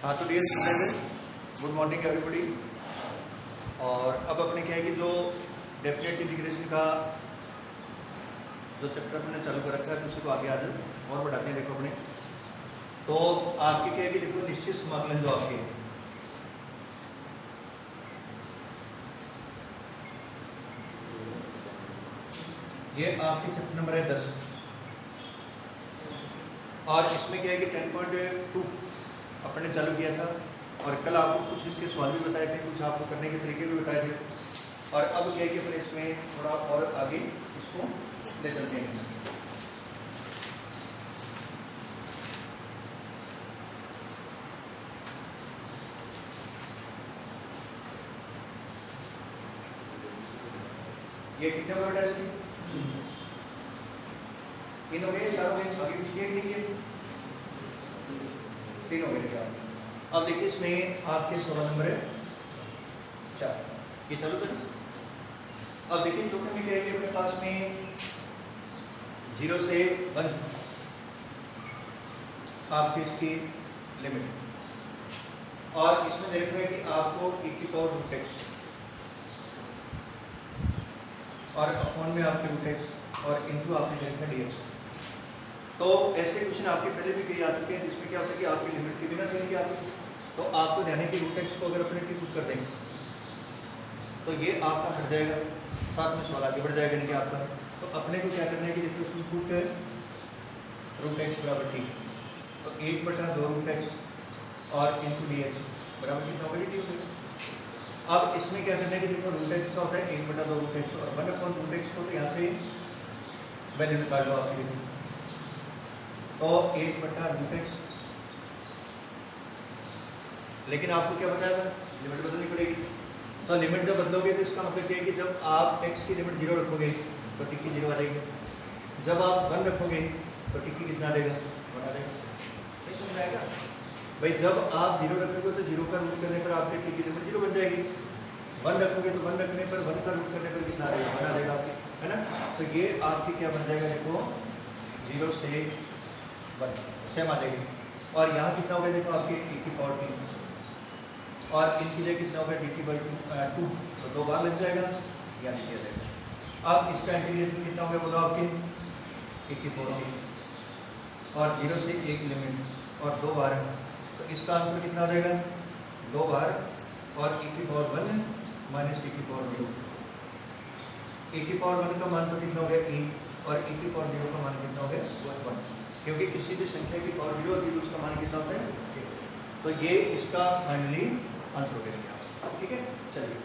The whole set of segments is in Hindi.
हाँ तो dear student, good morning everybody. और अब अपने क्या है कि जो डेफिनेट इंटीग्रेशन का जो चैप्टर मैंने चालू कर रखा है उसी को आगे आज और बढ़ाते हैं। देखो अपने तो आपके क्या है कि देखो निश्चित समाकलन जो आपके ये आपके चैप्टर नंबर है 10 और इसमें क्या है कि 10.2 अपने चालू किया था और कल आपको कुछ इसके सवाल भी बताए थे, कुछ आपको करने के तरीके भी बताए थे। और अब क्या है कि अपने इसमें थोड़ा और आगे इसको ले चलते हैं। ये कितने वर्ड है इसकी? 3 हो गए, 4 हो गए, आगे पीछे नहीं किए, 3 हो गए क्या? अब देखिए इसमें आपके सवाल नंबर है 4, ये चालू करें। अब देखिए छोटे में क्या है कि अपने पास में 0 से 1 आपकी इसकी लिमिट और इसमें देखो है कि आपको e की पावर रूट x और अपॉन में आपके रूट x और इनटू आपके देखना dx। तो ऐसे क्वेश्चन आपके पहले भी कई आ चुके हैं जिसमें क्या होता है कि आपकी लिमिट के बिना करेंगे आप, तो आपको ध्यान की रूट एक्स को अगर अपने ठीक कर देंगे तो ये आपका हट जाएगा, साथ में सवाल आगे बढ़ जाएगा नहीं कि आपका। तो अपने को क्या करना है कि देखो इसमें फूट है रूट एक्स बराबर टी, तो 1/2 रूट एक्स और इनटू डी एक्स बराबर कितना होगा टी हो जाएगा। अब इसमें क्या करना है कि देखो रूट एक्स का होता है 1/2 रूट एक्स और 1/रूट एक्स को तो यहाँ से वैल्यू निकाल लो आपकी, तो 1/रूट एक्स। लेकिन आपको क्या बताएगा, लिमिट बदलनी पड़ेगी। तो लिमिट जब बदलोगे तो इसका मतलब क्या है कि जब आप x की लिमिट 0 रखोगे तो टिक्की 0 आ जाएगी, जब आप 1 रखोगे तो टिक्की कितना आ जाएगा, 1 आ जाएगा। नहीं समझ आएगा भाई, जब आप 0 रखोगे तो 0 का रूट करने पर आपकी टिक्की लिमिट 0 बन जाएगी, 1 रखोगे तो 1 रखने पर 1 का रूट करने पर कितना आ जाएगा, 1 आ जाएगा आपकी, है ना। तो ये आपकी क्या बन जाएगा, देखो 0 से 1 सेम आ जाएगी। और यहाँ कितना होगा देखो आपके e की पावर 3 और इनके लिए कितना होगा dt/2, तो 2 बार लग जाएगा या नहीं किया जाएगा। अब इसका इंटीग्रेशन कितना होगा बोलो आपके e की पावर 3 और 0 से 1 लिमिट और 2 बार, तो इसका आंसर कितना आ जाएगा 2 बार और e की पावर 1 माइनस e की पावर 0। e की पावर 1 का मान तो कितना हो गया e और e की पावर 0 का मान कितना हो गया 1, क्योंकि किसी भी संख्या की पावर 0 और 0 उसका मान कितना होता है 1। तो ये इसका फाइनली आंसर हो गया। ठीक है, चलिए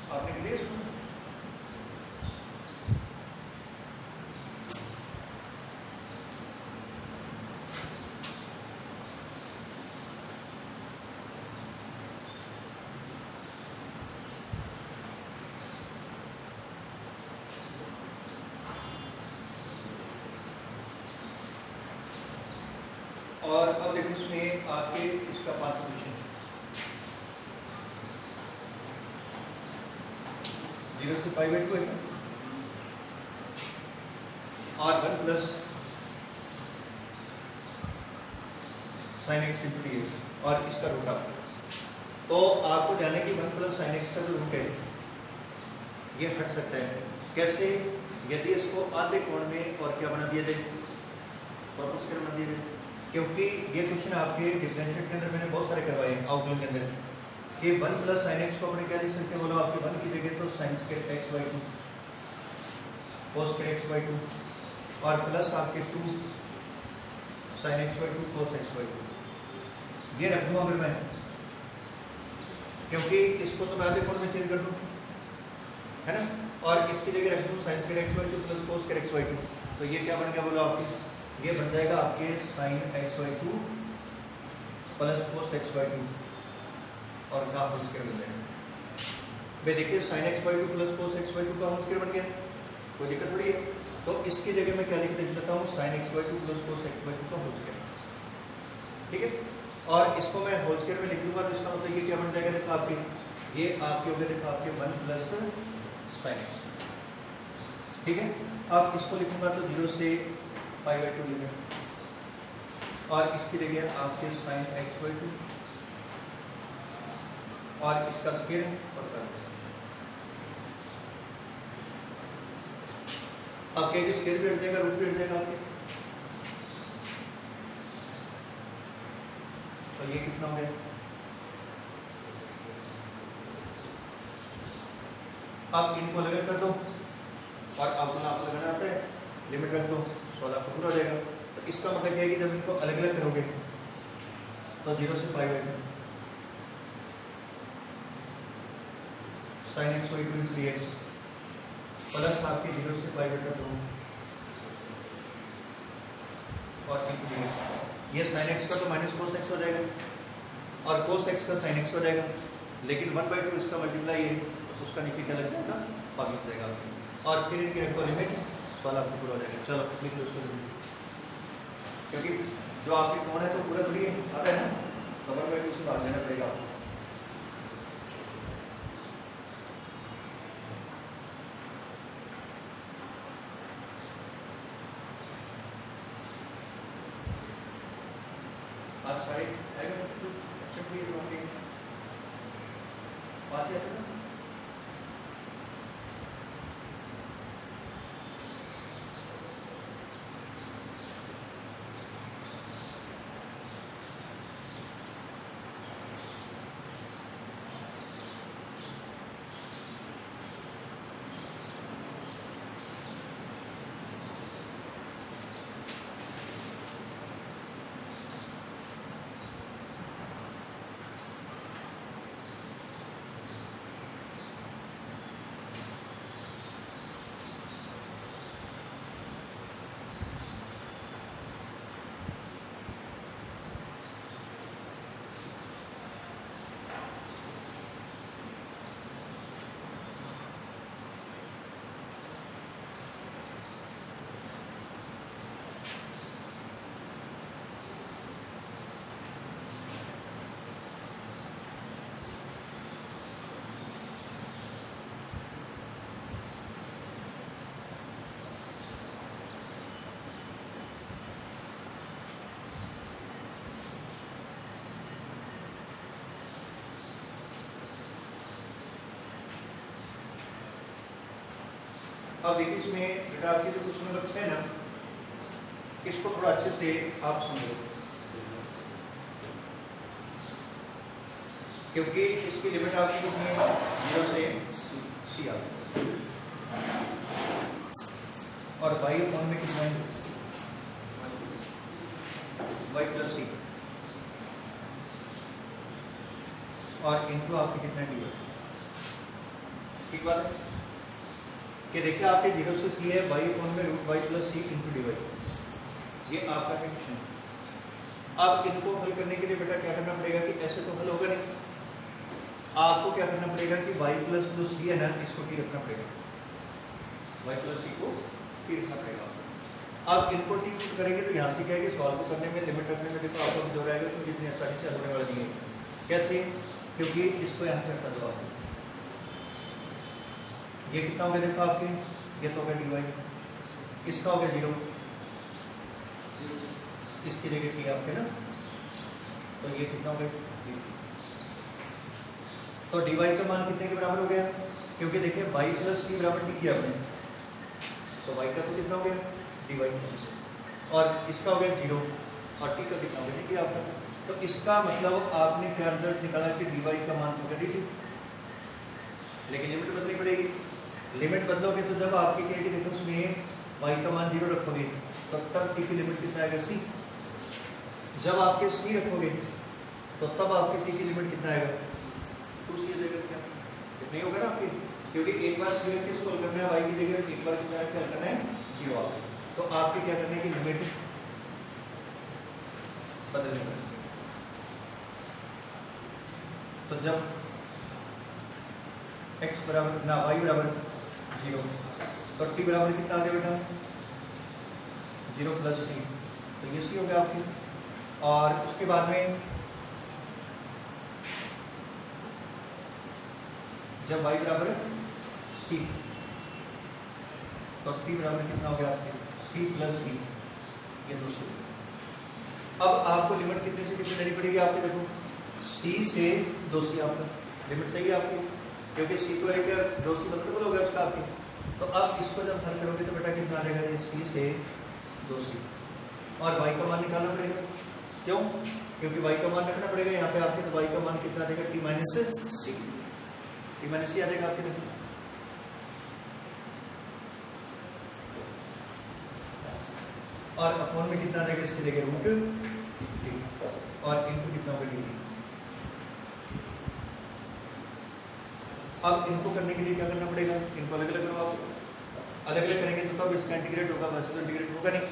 आपने क्लियर सुना? और अब देखो इसमें आपके इसका 5 क्वेश्चन 0 से π/2 है और 1 plus sin x into D x और इसका रूट आप, तो आपको ध्यान है कि 1 प्लस sin x का जो रूट है ये हट सकता है। कैसे? यदि इसको आधे कोण में और क्या बना दिया जाए, प्रोपोर्शनल बना दिया जाए। क्योंकि ये क्वेश्चन आपके डिफरेंशिएट के अंदर मैंने बहुत सारे करवाए हैं आउटलाइन के अंदर कि 1 प्लस sin x को अपने क्या लिख सकते हैं बोलो आपके 1 की जगह तो sin square x/2 cos square x/2 और प्लस आपके 2 sin x/2 cos x/2 ये रख दूं अगर मैं, क्योंकि इसको तो मैं आधे कोण में चेंज कर दूं, है ना, और इसकी जगह रख दूं sin square x/2 plus cos square x/2, तो ये क्या बन गया बोलो आपकी, ये बन जाएगा आपके sin x/2 plus cos x by two और का होल स्क्वायर बन जाएगा। भाई देखिए sine x by two plus cos x by two का होल स्क्वायर बन गया, कोई दिक्कत थोड़ी है। तो इसकी जगह मैं क्या लिख देता हूँ, sine x by two plus cos x by two का होल स्क्वायर, ठीक है। और इसको मैं होल स्क्वायर में लिख लूँगा तो इसका मतलब ये क्या बन जाएगा, देखो आपके ये आपके हो गए देखो आपके 1 प्लस साइन एक्स, ठीक है। अब इसको लिखूंगा तो 0 से पाई बाई टू लिमिट, और इसकी जगह आपके साइन एक्स बाई टू और इसका स्क्वायर और कर दो। अब क्या स्क्वायर भी हट जाएगा, रूट भी हट जाएगा आपके, तो ये कितना हो गया, आप इनको अलग कर दो और आपको आप लगाना आता है, लिमिट रख दो, सवाल आपका पूरा हो जाएगा। तो इसका मतलब क्या है कि जब इनको अलग अलग करोगे तो 0 से pi by two sine x by two into x plus आपके 0 से पाई बटा 2 और इंटू एक्स, ये साइन एक्स का तो माइनस कोस एक्स हो जाएगा और कोस एक्स का साइन एक्स हो जाएगा, लेकिन 1/2 इसका मल्टीप्लाई है, उसका नीचे क्या लग जाएगा, भाग लग जाएगा और फिर इनके रखो लिमिट, सवाल आपको पूरा हो जाएगा। चलो लिख लो उसको, क्योंकि जो आपके कौन है तो पूरा थोड़ी आता है ना, तो 1/2 से भाग लेना पड़ेगा आपको। आज सारे आएगा एक्सेप्ट भी होंगे, पाँच है ना। अब देखिए इसमें बेटा आपके जो क्वेश्चन नंबर है ना, इसको थोड़ा अच्छे से आप समझो, क्योंकि इसकी लिमिट आपकी कितनी है, 0 से सी आ गई और y फॉर्म में कितना है, y प्लस सी और इनटू आपकी कितना है डी, ठीक बात है। कि देखिए आपके 0 से सी है, y फॉर्म में रूट y प्लस सी इंटू डी वाई, ये आपका कंडीशन। अब इनको हल करने के लिए बेटा क्या करना पड़ेगा कि ऐसे तो हल होगा नहीं, आपको क्या करना पड़ेगा कि y प्लस जो सी है ना, इसको टी रखना पड़ेगा, y प्लस सी को टी रखना पड़ेगा। अब इनको टी पुट करेंगे तो यहाँ से क्या है कि सॉल्व को करने में, लिमिट रखने में देखो आपको जो रहेगा तो जितनी आसानी से होने वाला नहीं है। कैसे, क्योंकि इसको यहाँ से हटा दो, ये कितना हो गया देखो आपके, ये तो हो गया डी वाई, इसका हो गया 0, इसकी जगह टी आपके ना, तो ये कितना हो गया, तो डी वाई का मान कितने के बराबर हो गया, क्योंकि देखिए वाई प्लस सी बराबर टी किया आपने, तो वाई का तो कितना हो गया डी वाई, और इसका हो गया 0 और टी का कितना हो गया टी आपका। तो इसका मतलब आपने क्या रिजल्ट निकाला कि डी वाई का मान हो गया डी टी, लेकिन लिमिट बदलनी पड़ेगी। लिमिट बदलोगे तो जब आपकी क्या है कि देखो उसमें y का मान 0 रखोगे तो तब t की लिमिट कितना आएगा c, जब आपके c रखोगे तो तब आपके t की लिमिट कितना आएगा 2c आ जाएगा, क्या इतना ही होगा ना आपके, क्योंकि एक बार c रख के सॉल्व करना है y की जगह, एक बार कितना रख के हल करना है 0 आपके, तो आपके क्या करने की लिमिट बदलनी पड़ेगी। तो जब x बराबर ना y बराबर 0 तो t बराबर कितना आ गया बेटा 0 प्लस टी, तो ये सी हो गया आपकी। और उसके बाद में जब y बराबर c तो t बराबर कितना हो गया आपके c प्लस टी, ये दूसरी। अब आपको लिमिट कितने से कितने लेनी पड़ेगी आपकी, देखो c से 2c आपका लिमिट सही है आपकी, क्योंकि c तो एक 2c मल्टीपल हो गया उसका आपकी। तो अब इसको जब हल करोगे तो बेटा कितना आ जाएगा, ये c से 2c, और y का मान निकालना पड़ेगा। क्यों, क्योंकि y का मान रखना पड़ेगा यहाँ पे आपके, तो y का मान कितना आ जाएगा t माइनस सी, t माइनस सी आ जाएगा आपके। देखो और अपॉन में कितना आ जाएगा इसके जगह रूट टी, और इनटू कितना होगा dt। अब इनको करने के लिए क्या करना पड़ेगा, इनको अलग अलग करो आप, अलग अलग करेंगे तो तब इसका इंटीग्रेट होगा, वैसे तो इंटीग्रेट होगा नहीं।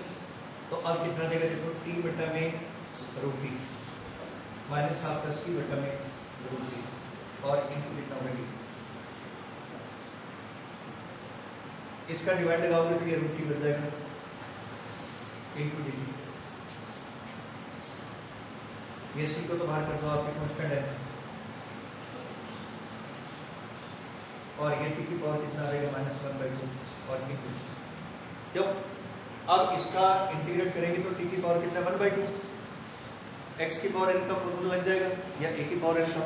तो अब कितना देगा, देखो टी बटा में रूट टी माइनस आपका सी बटा में रूट टी, और इनको कितना होगा डी। इसका डिवाइड लगाओगे तो ये रूट टी बच जाएगा इनटू डी। ये सी को तो बाहर कर दो, आपकी कांस्टेंट है, और ये टी की पावर कितना रहेगा -1/2, और इनटू क्यों, अब इसका इंटीग्रेट करेंगे तो टी की पावर कितना 1/2, एक्स की पावर n का फॉर्मूला लग जाएगा या a की पावर n का।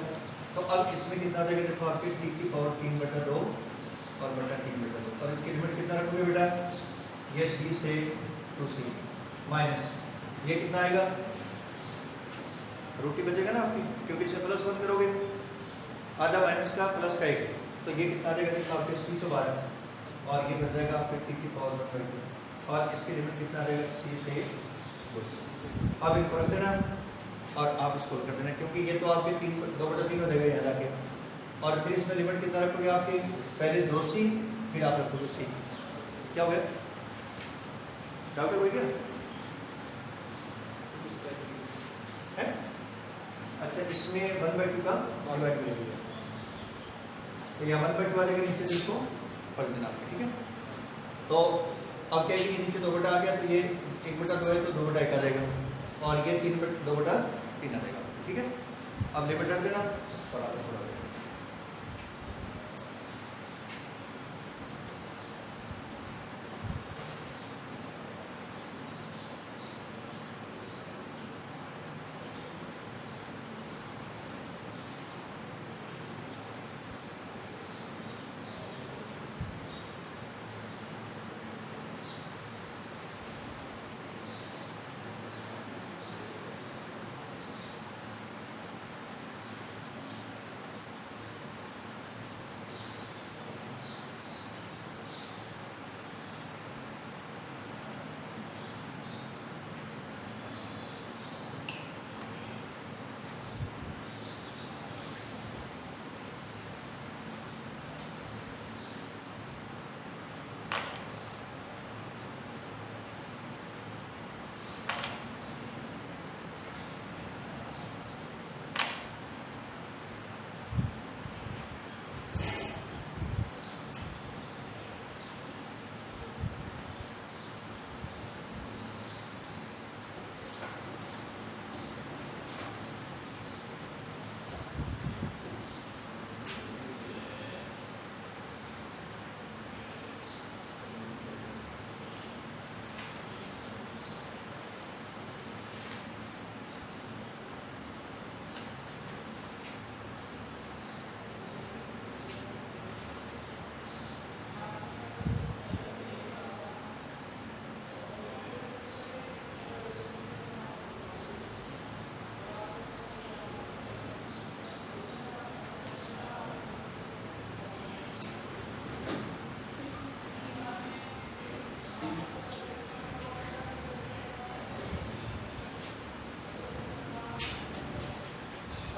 तो अब इसमें कितना आ जाएगा, देखो आपकी टी की पावर 3/2 और बटा 3/2, और इसकी लिमिट कितना रखोगे बेटा, ये c से 2c माइनस ये कितना आएगा, रूट टी बचेगा ना आपकी, क्योंकि इसे प्लस 1 करोगे, आधा माइनस का प्लस का 1, तो ये कितना आ जाएगा, देखो आपके c तो 12, और ये बच जाएगा आपके टी की पावर 1/2, और इसकी लिमिट कितना रहेगा c से 2c। अब इनको रख देना और आप इसको कर देना, क्योंकि ये तो आपके 2/3 हो जाएगा यहाँ जाके, और फिर इसमें लिमिट कितना रखोगे आपके, पहले 2c फिर आप रखोगे c। क्या हो गया, डाउट है कोई क्या है? अच्छा, इसमें 1/2 का डिवाइड कर लिया, तो यहाँ 1/2 वाले के नीचे इसको पढ़ देना आपको, ठीक है। तो अब क्या है कि नीचे 2/2 आ गया, तो ये 1/2 है तो 2/1 आ जाएगा, और ये 2/3 आ जाएगा, ठीक है। अब लिमिट रख देना और आगे थोड़ा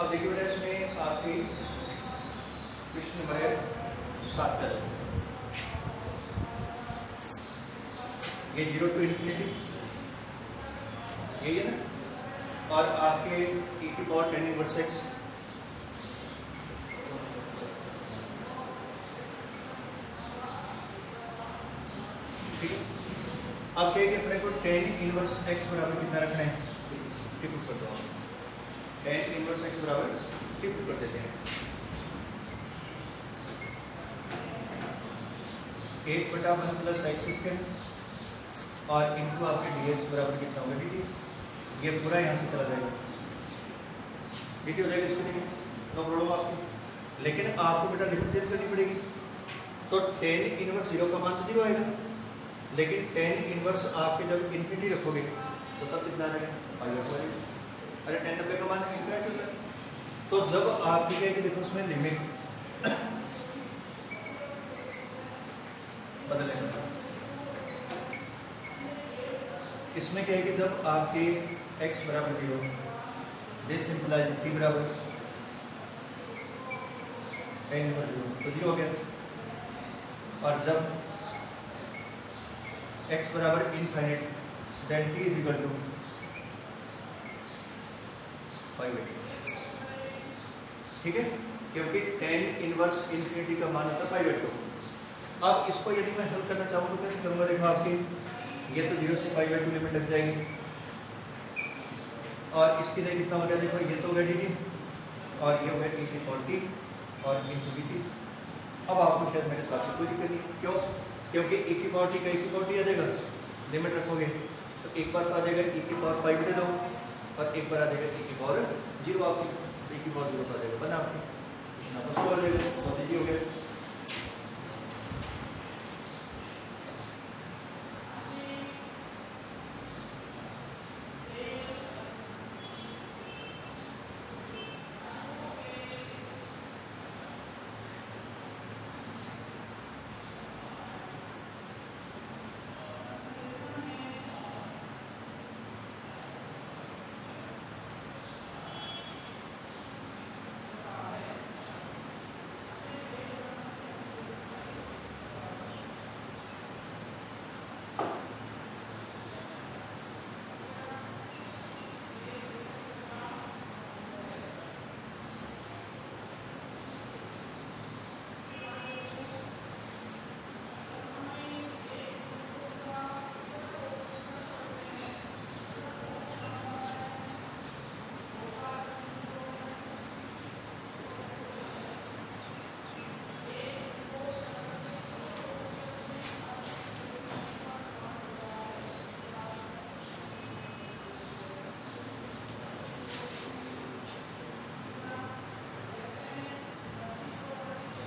अब देखिए बेटा, इसमें आपकी क्वेश्चन नंबर है 7 का, ये 0 to infinity यही है ना, और आपके e की पावर 10 इनवर्स x अब क्या है कि अपने को tan इनवर्स x बराबर कितना रखना है, टिक कर दो आप, tan इनवर्स x बराबर टिक कर देते हैं 1/1 प्लस x स्क्वायर और इनटू आपके dx बराबर कितना होगा dt, ये पूरा यहाँ से चला जाएगा, dt हो जाएगा इसको देखिए, नो प्रॉब्लम आपकी। लेकिन आपको बेटा लिमिट चेंज करनी पड़ेगी, तो tan इनवर्स 0 का मान तो 0 आएगा, लेकिन tan इनवर्स आपके जब इन्फिनिटी रखोगे तो तब कितना आ जाएगा, पाई आएगा। अरे tan 90 का मान इनफिनिटी होता है, तो जब आपकी क्या है कि देखो उसमें लिमिट बदलेगा, इसमें क्या है कि जब आपके x बराबर 0, दिस सिंपलाइज t बराबर tan इनवर्स 0 तो 0 हो गया, और जब x बराबर infinite then t is equal to 5/2, ठीक है, क्योंकि tan इनवर्स इन्फिनिटी का मान होता है 5/2। अब इसको यदि मैं हल करना चाहूँ तो कैसे करूँगा, देखो आपकी ये तो 0 से 5/2 लिमिट लग जाएगी, और इसके लिए कितना हो गया, देखो ये तो हो गया dt और ये हो गया e और इंटू dt। अब आपको शायद मेरे साथ से कोई दिक्कत नहीं, क्यों, क्योंकि e की पावर t का e की पावर t आ जाएगा, लिमिट रखोगे तो एक बार तो आ जाएगा e की पावर 5/2 और एक बार आ जाएगा e की पावर 0 आपकी, e की पावर 0 आ जाएगा बना आपकी, बस हो जाएगा, बहुत ईजी हो गया।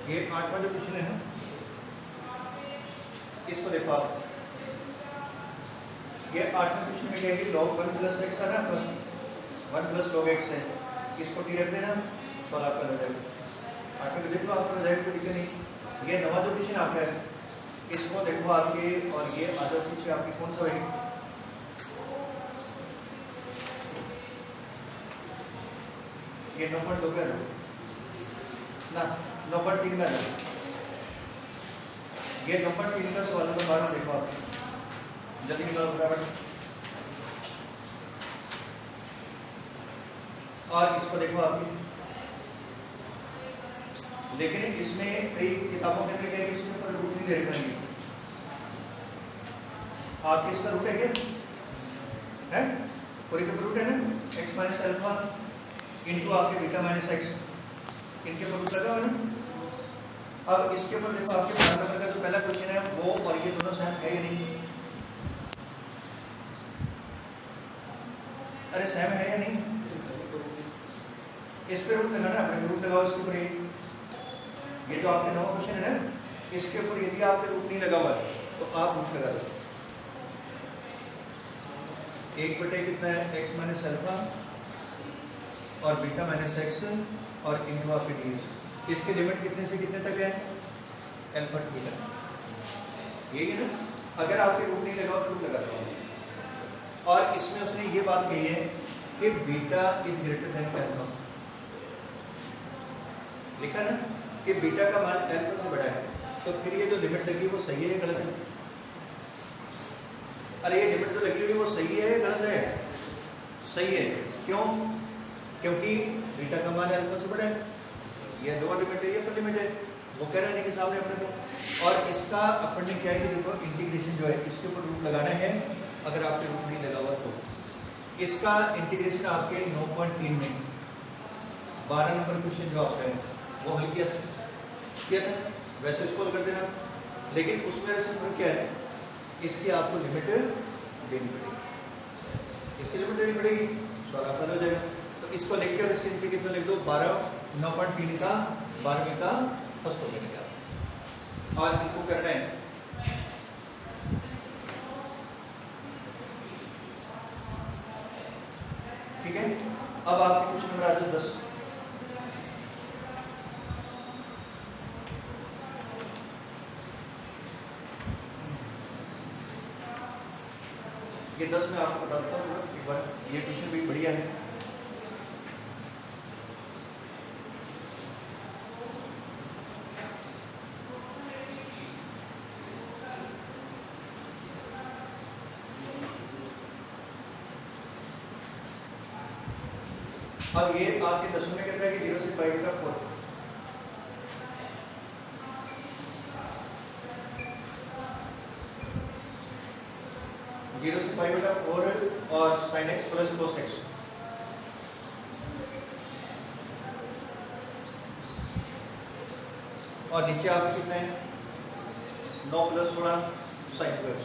ये 8वां जो क्वेश्चन है ना, इसको देखो आप, ये 8वें क्वेश्चन में क्या है कि log 1 प्लस x है ना, 1 प्लस log x है, इसको t रख देना तो आपका हो जाएगा। 8वें को देख लो आपका हो जाएगा, कोई दिक्कत नहीं। ये 9वां जो क्वेश्चन आपका है, इसको देखो आपके, और ये आधा पीछे आपकी कौन सा है, ये नंबर 2 का ना, नंबर 3 का है, ये नंबर 3 का सवाल नंबर 12 देखो आप, जल्दी निकालो फटाफट, और इसको देखो आपकी, लेकिन इसमें कई किताबों के अंदर क्या है कि इसमें पर रूट नहीं दे रखा है, आपके इसका रूट है क्या है, पूरी का रूट है ना, x माइनस अल्फा इंटू आपके बीटा माइनस एक्स, इनके ऊपर रूट लगा हुआ ना। अब इसके ऊपर देखो आपके 12 नंबर का जो पहला क्वेश्चन है वो और ये दोनों सेम है या नहीं, अरे सेम है या नहीं, इस पे रूट लगाना है, अपने रूट लगाओ इसके ऊपर, ये जो आपके 9वां क्वेश्चन है ना, इसके ऊपर यदि आपके रूट नहीं लगा हुआ तो आप रूट लगा दो, 1/, कितना है x माइनस अल्फा और बीटा माइनस एक्स और इंटू आपके डी, इसकी लिमिट कितने से कितने तक है, अल्फा t तक, यही है ना। अगर आपके रूट नहीं लगाओ तो रूट लगा दो, और इसमें उसने ये बात कही है कि beta is greater than alpha, लिखा ना कि बीटा का मान अल्फा से बड़ा है, तो फिर ये जो लिमिट लगी वो सही है या गलत है, अरे ये लिमिट जो लगी हुई वो सही है या गलत है, सही है, क्यों, क्योंकि बीटा का मान अल्फा से बड़ा है, ये लोअर लिमिट है, ये अपर लिमिट है, वो कह रहे हैं कि सामने अपने को। और इसका अपन ने क्या है कि देखो इंटीग्रेशन जो है इसके ऊपर रूट लगाना है, अगर आपके रूट नहीं लगा हुआ तो इसका इंटीग्रेशन आपके 9.3 में 12 नंबर क्वेश्चन जो आपका है वो हल किया था, वैसे इसको हल कर देना। लेकिन उसमें फर्क क्या है, इसकी आपको लिमिट देनी पड़ेगी, इसकी लिमिट देनी पड़ेगी, सवाल आपका हो जाएगा। तो इसको लिख के और इसके नीचे कितना लिख दो 12 9.3 का 12वीं का फर्स्ट हो जाएगा। और इनको करना है ठीक है। अब आपके क्वेश्चन नंबर आ जाओ 10। ये 10 में आपको बताता हूँ एक बार, ये क्वेश्चन भी बढ़िया है। अब ये आपके 10 में कहता है कि 0 से पाई बटा 4, जीरो से पाई बटा 4 और sin x plus cos x। और नीचे आपके कितने हैं 9 + 16 sin 2x।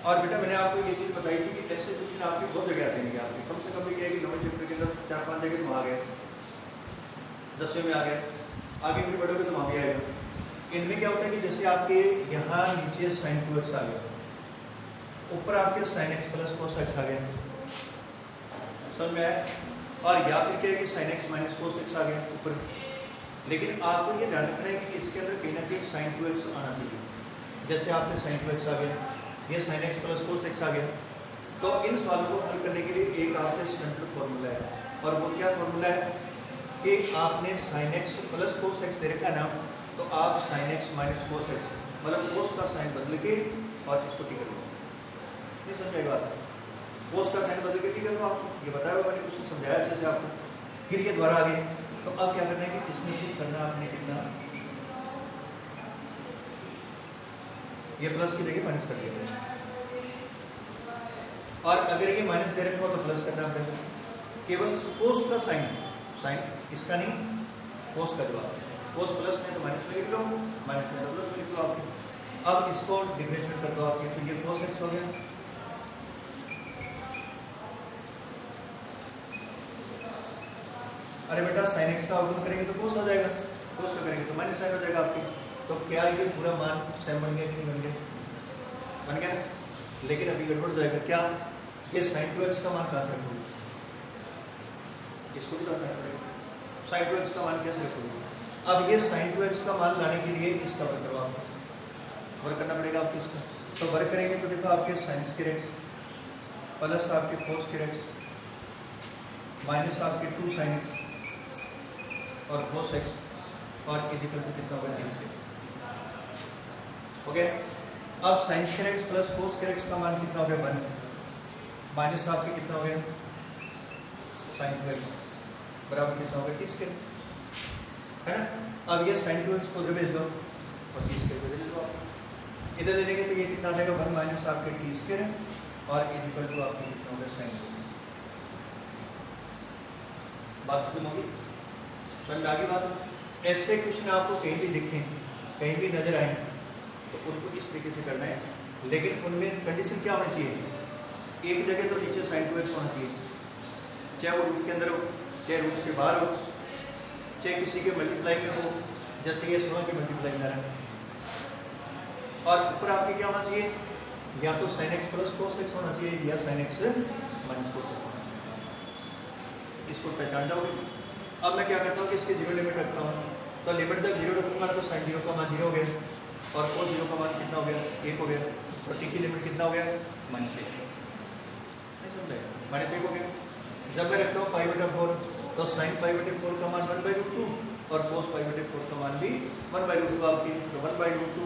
और बेटा मैंने आपको ये चीज़ बताई थी कि ऐसे क्वेश्चन आपके बहुत जगह आते हैं, आपके कम से कम भी क्या है कि 9वें चैप्टर के अंदर 4-5 जगह तो आ गए, 10वें में आ गए, आगे भी बढ़ोगे तो वहाँ भी आएगा। इनमें क्या होता है कि जैसे आपके यहाँ नीचे sin 2x आ गया, ऊपर आपके sin x plus cos x आ गया, समझ में आया। और या फिर क्या है कि sin x minus cos x आ गया ऊपर। लेकिन आपको ये ध्यान रखना है कि इसके अंदर कहीं ना कहीं sin 2x आना चाहिए। जैसे आपके sin 2x आ गया, ये sin x plus cos x आ गया। तो इन सवालों को हल करने के लिए एक आपके स्टैंडर्ड फॉर्मूला है, और वो क्या फॉर्मूला है कि आपने sin x plus cos x दे रखा है ना, तो आप sin x minus cos x मतलब cos का साइन बदल के और इसको टी कर लो। नहीं समझाई बात, cos का साइन बदल के टी कर लो। आपको ये बताया हुआ मैंने कुछ समझाया अच्छे से आपको, फिर ये द्वारा आगे। तो अब क्या करना है कि इसमें कुछ करना आपने कितना, ये प्लस की जगह माइनस कर दिया, और अगर ये माइनस दे रखा हो तो प्लस करना पड़ेगा। केवल cos का साइन, साइन इसका नहीं cos का जवाब, cos प्लस में तो माइनस में लिख लो, माइनस में तो प्लस में लिख लो आपके। अब इसको डिफरेंशिएट कर दो आपके, तो ये cos x हो गया, अरे बेटा sin x का अवगुण करेंगे तो cos हो जाएगा, cos का करेंगे तो माइनस साइन हो जाएगा आपके। तो क्या ये पूरा मान सेम बन गया कि नहीं बन गया, बन गया। लेकिन अभी गड़बड़ हो जाएगा, क्या ये sin 2x का मान कहाँ से रखोगे, इसको भी रखना पड़ेगा, sin 2x का मान कैसे रखोगे। अब ये sin 2x का मान लाने के लिए इसका वर्ग करो, आपको वर्ग करना पड़ेगा आपको इसका। तो वर्ग करेंगे तो देखो आपके sin के x प्लस आपके cos के x माइनस आपके 2 sin x और cos x और इजिकल टू कितना होगा 30 के। ओके, अब sin के x प्लस cos के x का मान कितना हो गया 1 माइनस आपके कितना हो गया sin 2x बराबर कितना हो गया 30 के, है ना। अब ये sin 2x को भेज दो और 30 के भेज दो आप इधर ले लेंगे तो ये कितना आ जाएगा 1 माइनस आपके 30 के और इजिकल टू आपके कितना हो गया sin 2x। बात खत्म होगी, समझ में आ गई बात। ऐसे क्वेश्चन आपको कहीं भी दिखें, कहीं भी नजर आए तो उनको इस तरीके से करना है, लेकिन उनमें कंडीशन क्या होनी चाहिए, एक जगह तो नीचे sin 2x होना चाहिए, चाहे वो रूट के अंदर हो, चाहे रूट से बाहर हो, चाहे किसी के मल्टीप्लाई में हो, जैसे ये 16 के मल्टीप्लाई में रहा। और ऊपर आपके क्या होना चाहिए, या तो sin x plus cos x होना चाहिए या sin x minus cos x होना चाहिए। इसको पहचान जाओगे। अब मैं क्या करता हूँ कि इसकी जीरो लिमिट रखता हूँ, तो लिमिट जब जीरो रखूंगा तो sin 0 का मान 0 हो गया और cos 0 का मान कितना हो गया 1 हो गया, और t की लिमिट कितना हो गया -1, -1 हो गया। जब मैं रखता हूँ पाई बटा 4 तो sin पाई बटे 4 का मान 1/√2 और cos पाई बटे 4 का मान भी 1/√2 आपकी, तो 1/√2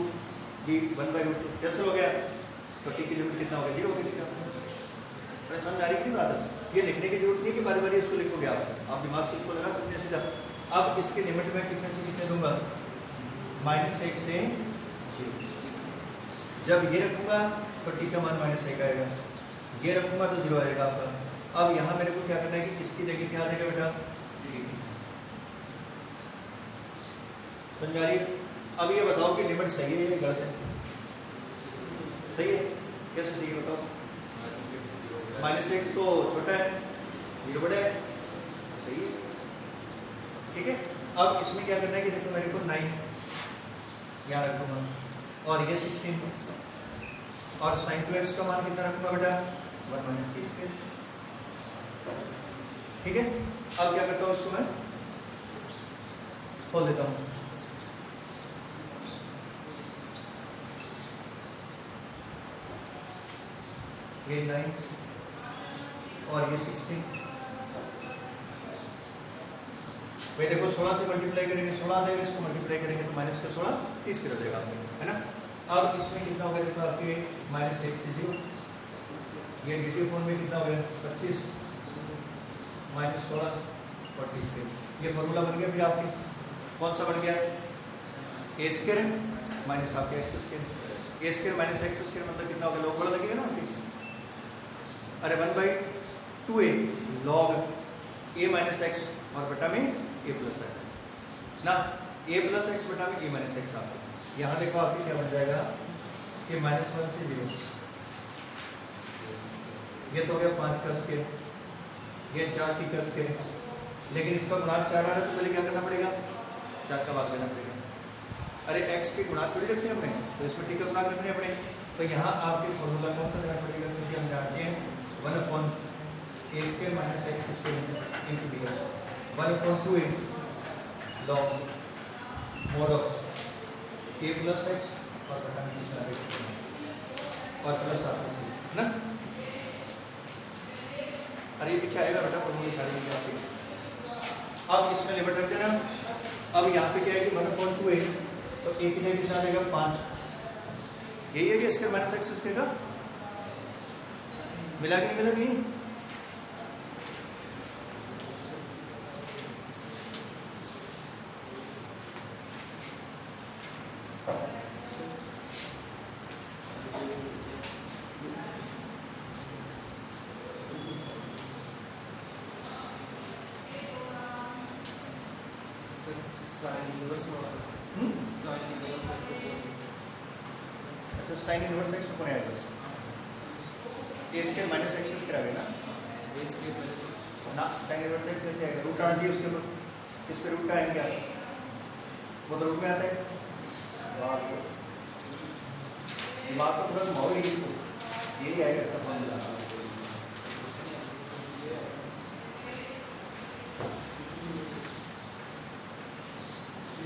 भी 1/√2 कैंसिल हो गया, तो t की लिमिट कितना हो गया 0 हो गया। समझ आ रही की बात है। ये लिखने की जरूरत नहीं कि बारी बारी इसको लिखोगे आप दिमाग से इसको लगा सकते हैं सीधा। अब इसके लिमिट में कितने से कितने दूंगा, -1 से 0। जब ये रखूंगा तो t का मान -1 आएगा, ये रखूंगा तो 0 आएगा आपका। अब यहाँ मेरे को क्या करना है कि इसकी जगह क्या आ जाएगा बेटा, समझ आ रही है। अब ये बताओ कि लिमिट सही है या गलत है, सही है, कैसे सही है बताओ, -1 तो छोटा है, 0 बड़ा है, सही है, ठीक है। अब इसमें क्या करना है कि देखो मेरे को 9 यहाँ रख दूंगा और ये 16 और sin 2x का मान कितना रखूंगा बेटा, 1 - t², ठीक है। अब क्या करता हूँ, इसको मैं खोल देता हूँ, ये 9 और ये 16, भाई देखो 16 से मल्टीप्लाई करेंगे 16 आ जाएगा, इसको मल्टीप्लाई करेंगे तो -16 30 हो जाएगा, है ना। अब इसमें कितना हो गया देखो आपके -1 से 0, ये dt फॉर्म में कितना हो गया 25 -16 और 30, ये फॉर्मूला बन गया। फिर आपके कौन सा बन गया, a² माइनस आपके x², a² - x² मतलब कितना हो गया, लॉग बड़ा लगेगा ना आपके, अरे 1/2a log a - x और बटा में a + x ना, a + x बटा में a - x आपके यहाँ देखो आपके क्या बन जाएगा कि -1 से 0, ये तो हो गया 5 का स्क्वायर, ये 4t का स्क्वायर, लेकिन इसका गुणांक 4 आ रहा है तो पहले क्या करना पड़ेगा, 4 का भाग देना पड़ेगा। अरे x के गुणांक थोड़ी रखने अपने, तो इसमें t का गुणांक रखने अपने, तो यहाँ आपके फॉर्मूला कौन सा देना पड़ेगा, क्योंकि हम जानते हैं 1/a² - x² into d 1/2a log mod of a + x और बटा में कितना और प्लस आपके ना, अरे ये पीछे आएगा बेटा फॉर्मूले सारे आपके। अब इसमें लिमिट रख देना। अब यहाँ पे क्या है कि 1/2a तो a की जगह कितना आ जाएगा 5, यही है कि इसके -x² का मिला कि नहीं मिला कहीं, अच्छा sin इनवर्स x कौन आएगा, a² - x² आ गया ना, sin इनवर्स x कैसे आएगा, रूट आना चाहिए उसके ऊपर, इस पे रूट का है क्या, वो तो रूट में आता है, दिमाग का पूरा घुमाओ, यही आएगा इसका फॉर्मूला।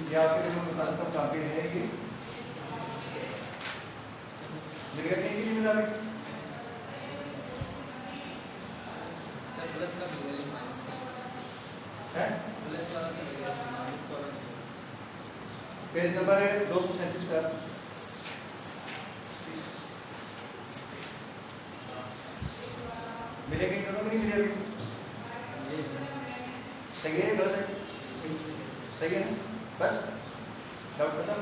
ये आपके जो मुताबिक काफी है कि मिल गया कहीं भी नहीं मिला अभी, सर प्लस का मिल गया माइनस का है, प्लस वाला मिल गया माइनस वाला पेज नंबर है 237 पर, मिलेगा इन दोनों में नहीं मिले अभी, सही है गलत है, सही है ना, बस डाउट खत्म।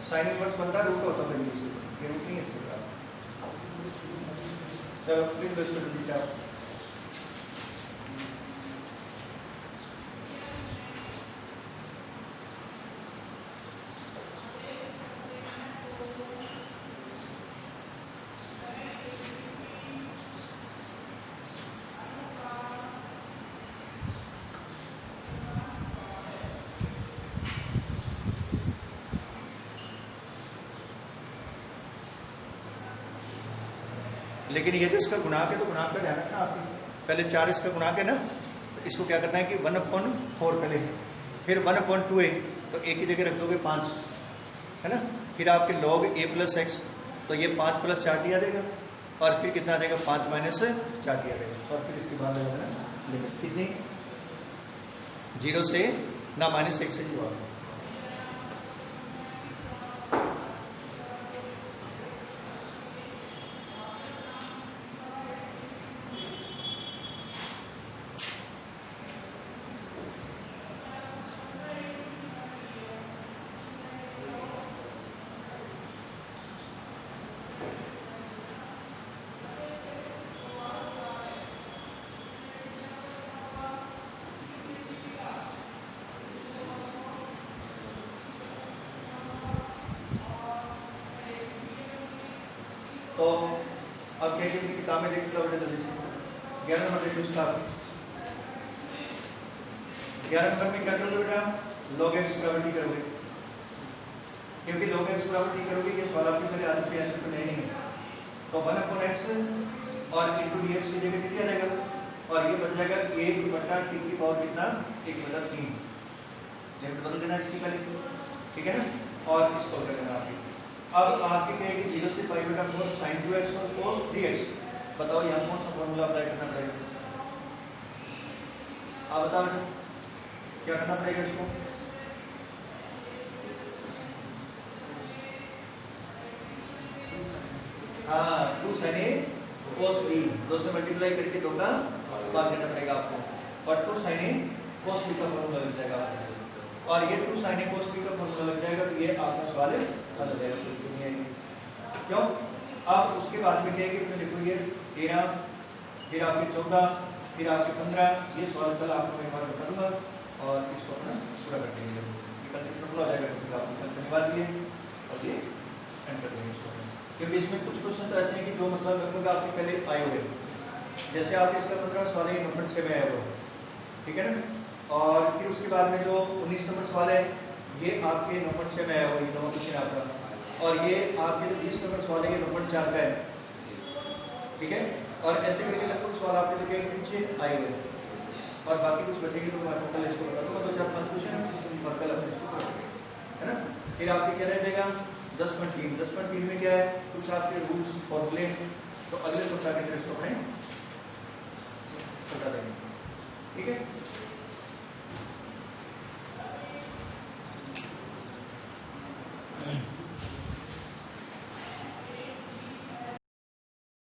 साइन इनवर्स बनता है रूट होता है, ये रूट नहीं है इसके बाद। चलो प्लीज बस जल्दी से आप लेकिन ये जो इसका गुणांक है तो गुणांक का ध्यान रखना आपकी, पहले 4 इसका गुणांक है ना, तो इसको क्या करना है कि 1/4 पहले, फिर 1/2a तो a की जगह रख दोगे 5, है ना, फिर आपके log a + x तो ये 5 + 4t आ जाएगा, और फिर कितना आ जाएगा 5 - 4t आ जाएगा, और फिर इसके बाद आएगा ना लिमिट कितनी 0 से ना -1 से 0 आ, तो अब क्या कि किताबें देखते हो बेटा जल्दी से 11 नंबर देखो इसका 11 नंबर में क्या करोगे बेटा log x प्रॉपर्टी करोगे क्योंकि log x प्रॉपर्टी करोगे ये सवाल आपकी पहले आदत पे ऐसे तो नहीं है तो 1/x और into dx की जगह कितना आ जाएगा और ये बन जाएगा 1/t की पावर कितना 1/3 लिमिट बदल देना इसकी पहले ठीक है ना और इसको कर देना आपकी अब आपके कहेंगे 0 से पाई बटा 4 sin 2x और cos 3x बताओ यहाँ कौन सा फॉर्मूला अप्लाई करना पड़ेगा आप बताओ क्या करना पड़ेगा इसको हाँ 2 sin a cos b 2 से मल्टीप्लाई करके 2 का भाग देना पड़ेगा आपको और 2 sin a cos b का फॉर्मूला लग जाएगा आपको और ये 2 sin a cos b का फॉर्मूला लग जाएगा तो ये आपका सवाल है हल हो जाएगा क्यों अब उसके बाद में क्या है कि इसमें देखो ये 13 फिर आपके 14 फिर आपके 15 ये सवाल कल आपको मैं एक बार बता दूंगा और इसको अपना पूरा कर देंगे ये कल से पूरा हो जाएगा क्योंकि आपको कल शनिवार दिए और ये एंड कर देंगे इसको क्योंकि इसमें कुछ क्वेश्चन तो ऐसे हैं कि जो मतलब लगभग आपके पहले आए हुए जैसे आप इसका 15 सवाल है नंबर 6 में आया हुआ ठीक है ना और फिर उसके बाद में जो 19 नंबर सवाल है ये आपके नंबर 6 में आया हुआ ये नंबर क्वेश्चन आपका और ये आपके जो 20 नंबर सवाल है ये नंबर 4 का है ठीक है और ऐसे करके लगभग सवाल आपके जो क्या पीछे आए हुए और बाकी कुछ बचेंगे तो मैं आपको कल इसको बता दूंगा 2-4-5 क्वेश्चन और कल अपने इसको है ना फिर आपके क्या रह जाएगा 10.3 में क्या है कुछ आपके रूल्स फॉर्मूले तो अगले सप्ताह के अंदर इसको अपने बता देंगे ठीक है